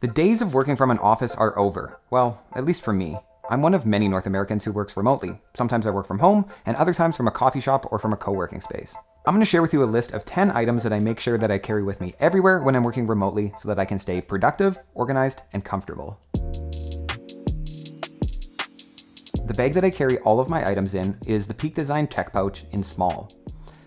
The days of working from an office are over. Well, at least for me. I'm one of many North Americans who works remotely. Sometimes I work from home, and other times from a coffee shop or from a co-working space. I'm going to share with you a list of 10 items that I make sure that I carry with me everywhere when I'm working remotely so that I can stay productive, organized, and comfortable. The bag that I carry all of my items in is the Peak Design Tech Pouch in small.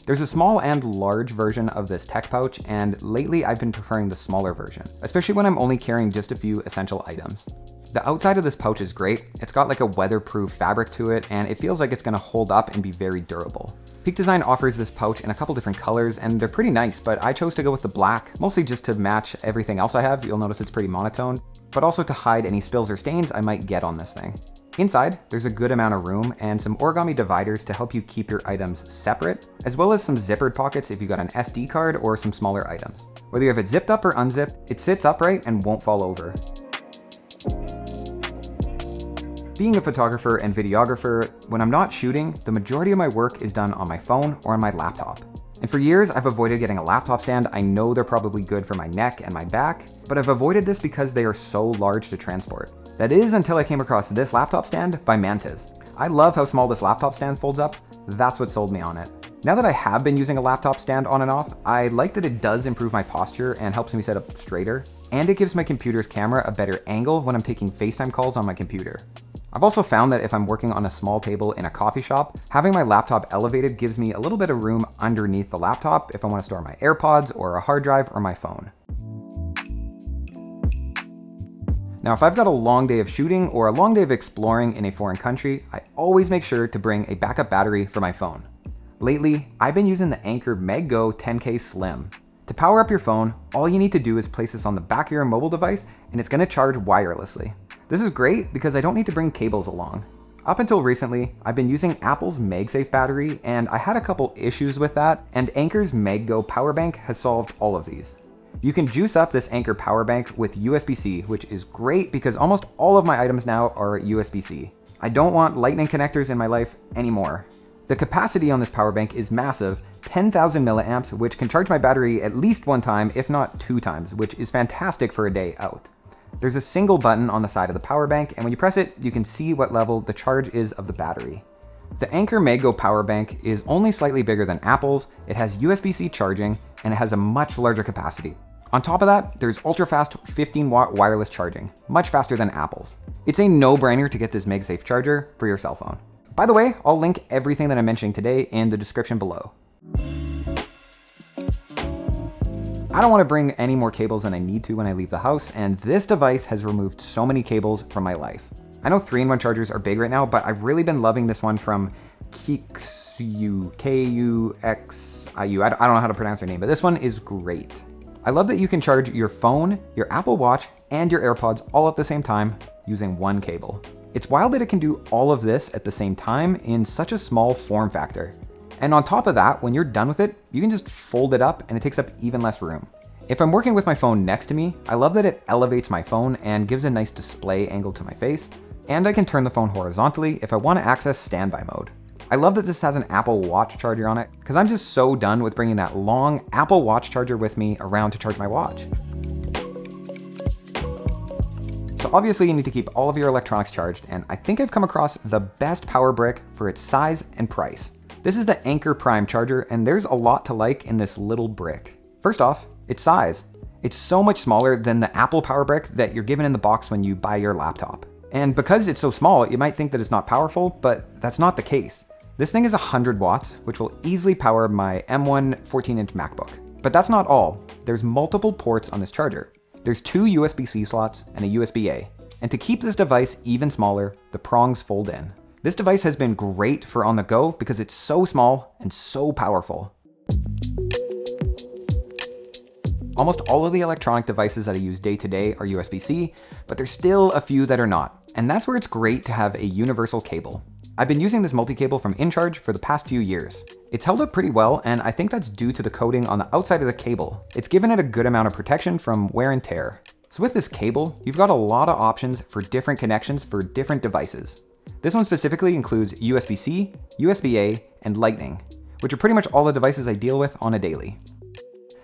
There's a small and large version of this tech pouch, and lately I've been preferring the smaller version, especially when I'm only carrying just a few essential items. The outside of this pouch is great. It's got like a weatherproof fabric to it, and it feels like it's gonna hold up and be very durable. Peak Design offers this pouch in a couple different colors, and they're pretty nice, but I chose to go with the black, mostly just to match everything else I have. You'll notice it's pretty monotone, but also to hide any spills or stains I might get on this thing. Inside, there's a good amount of room and some origami dividers to help you keep your items separate, as well as some zippered pockets if you got an SD card or some smaller items. Whether you have it zipped up or unzipped, it sits upright and won't fall over. Being a photographer and videographer, when I'm not shooting, the majority of my work is done on my phone or on my laptop. And for years, I've avoided getting a laptop stand. I know they're probably good for my neck and my back, but I've avoided this because they are so large to transport. That is until I came across this laptop stand by Mantis. I love how small this laptop stand folds up. That's what sold me on it. Now that I have been using a laptop stand on and off, I like that it does improve my posture and helps me sit up straighter, and it gives my computer's camera a better angle when I'm taking FaceTime calls on my computer. I've also found that if I'm working on a small table in a coffee shop, having my laptop elevated gives me a little bit of room underneath the laptop if I want to store my AirPods or a hard drive or my phone. Now, if I've got a long day of shooting or a long day of exploring in a foreign country, I always make sure to bring a backup battery for my phone. Lately, I've been using the Anker Go 10K Slim. To power up your phone, all you need to do is place this on the back of your mobile device and it's going to charge wirelessly. This is great because I don't need to bring cables along. Up until recently, I've been using Apple's MagSafe battery, and I had a couple issues with that, and Anker's Go power bank has solved all of these. You can juice up this Anker power bank with USB-C, which is great because almost all of my items now are USB-C. I don't want lightning connectors in my life anymore. The capacity on this power bank is massive, 10,000 milliamps, which can charge my battery at least one time, if not 2 times, which is fantastic for a day out. There's a single button on the side of the power bank, and when you press it, you can see what level the charge is of the battery. The Anker Go power bank is only slightly bigger than Apple's, it has USB-C charging, and it has a much larger capacity. On top of that, there's ultra-fast 15-watt wireless charging, much faster than Apple's. It's a no-brainer to get this MagSafe charger for your cell phone. By the way, I'll link everything that I'm mentioning today in the description below. I don't want to bring any more cables than I need to when I leave the house, and this device has removed so many cables from my life. I know 3-in-1 chargers are big right now, but I've really been loving this one from KUKU, K-U-X-I-U. I don't know how to pronounce their name, but this one is great. I love that you can charge your phone, your Apple Watch, and your AirPods all at the same time using one cable. It's wild that it can do all of this at the same time in such a small form factor. And on top of that, when you're done with it, you can just fold it up and it takes up even less room. If I'm working with my phone next to me, I love that it elevates my phone and gives a nice display angle to my face. And I can turn the phone horizontally if I want to access standby mode. I love that this has an Apple Watch charger on it because I'm just so done with bringing that long Apple Watch charger with me around to charge my watch. So obviously you need to keep all of your electronics charged, and I think I've come across the best power brick for its size and price. This is the Anker Prime charger, and there's a lot to like in this little brick. First off, its size. It's so much smaller than the Apple power brick that you're given in the box when you buy your laptop. And because it's so small, you might think that it's not powerful, but that's not the case. This thing is 100 watts, which will easily power my M1 14-inch MacBook. But that's not all. There's multiple ports on this charger. There's 2 USB-C slots and a USB-A. And to keep this device even smaller, the prongs fold in. This device has been great for on the go because it's so small and so powerful. Almost all of the electronic devices that I use day to day are USB-C, but there's still a few that are not. And that's where it's great to have a universal cable. I've been using this multi-cable from InCharge for the past few years. It's held up pretty well, and I think that's due to the coating on the outside of the cable. It's given it a good amount of protection from wear and tear. So with this cable, you've got a lot of options for different connections for different devices. This one specifically includes USB-C, USB-A, and Lightning, which are pretty much all the devices I deal with on a daily.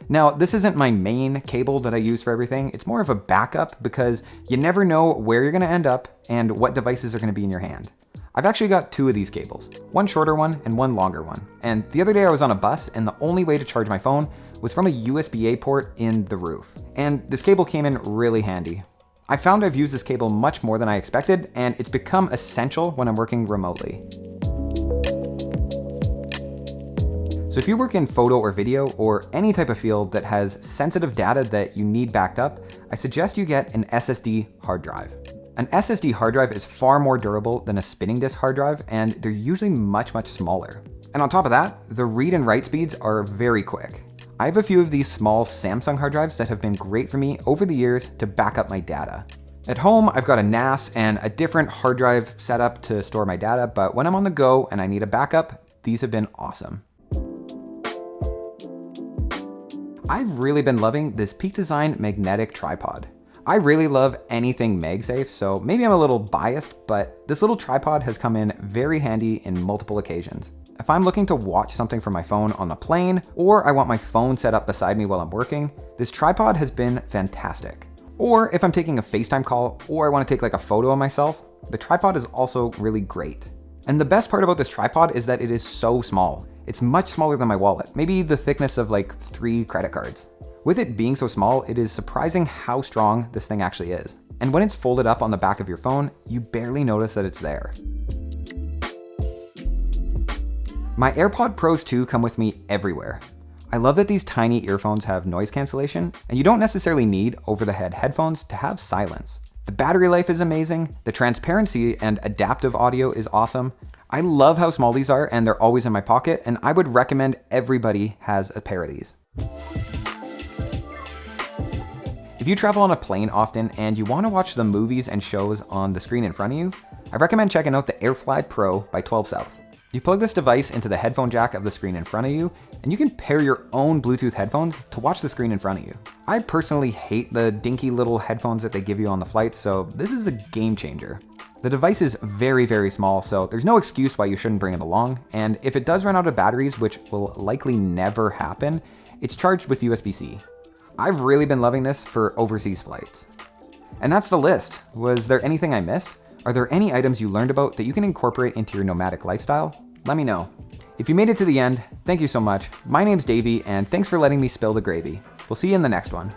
Now, this isn't my main cable that I use for everything. It's more of a backup because you never know where you're gonna end up and what devices are gonna be in your hand. I've actually got two of these cables, one shorter one and one longer one. And the other day I was on a bus and the only way to charge my phone was from a USB-A port in the roof. And this cable came in really handy. I found I've used this cable much more than I expected, and it's become essential when I'm working remotely. So if you work in photo or video or any type of field that has sensitive data that you need backed up, I suggest you get an SSD hard drive. An SSD hard drive is far more durable than a spinning disk hard drive, and they're usually much smaller. And on top of that, the read and write speeds are very quick. I have a few of these small Samsung hard drives that have been great for me over the years to back up my data. At home, I've got a NAS and a different hard drive setup to store my data, but when I'm on the go and I need a backup, these have been awesome. I've really been loving this Peak Design magnetic tripod. I really love anything MagSafe, so maybe I'm a little biased, but this little tripod has come in very handy in multiple occasions. If I'm looking to watch something from my phone on a plane, or I want my phone set up beside me while I'm working, this tripod has been fantastic. Or if I'm taking a FaceTime call, or I want to take like a photo of myself, the tripod is also really great. And the best part about this tripod is that it is so small. It's much smaller than my wallet, maybe the thickness of like 3 credit cards. With it being so small, it is surprising how strong this thing actually is. And when it's folded up on the back of your phone, you barely notice that it's there. My AirPods Pros 2 come with me everywhere. I love that these tiny earphones have noise cancellation, and you don't necessarily need over-the-head headphones to have silence. The battery life is amazing, the transparency and adaptive audio is awesome. I love how small these are and they're always in my pocket, and I would recommend everybody has a pair of these. If you travel on a plane often and you want to watch the movies and shows on the screen in front of you, I recommend checking out the Airfly Pro by 12 South. You plug this device into the headphone jack of the screen in front of you, and you can pair your own Bluetooth headphones to watch the screen in front of you. I personally hate the dinky little headphones that they give you on the flight, so this is a game changer. The device is very small, so there's no excuse why you shouldn't bring it along, and if it does run out of batteries, which will likely never happen, it's charged with USB-C. I've really been loving this for overseas flights. And that's the list. Was there anything I missed? Are there any items you learned about that you can incorporate into your nomadic lifestyle? Let me know. If you made it to the end, thank you so much. My name's Davey, and thanks for letting me spill the gravy. We'll see you in the next one.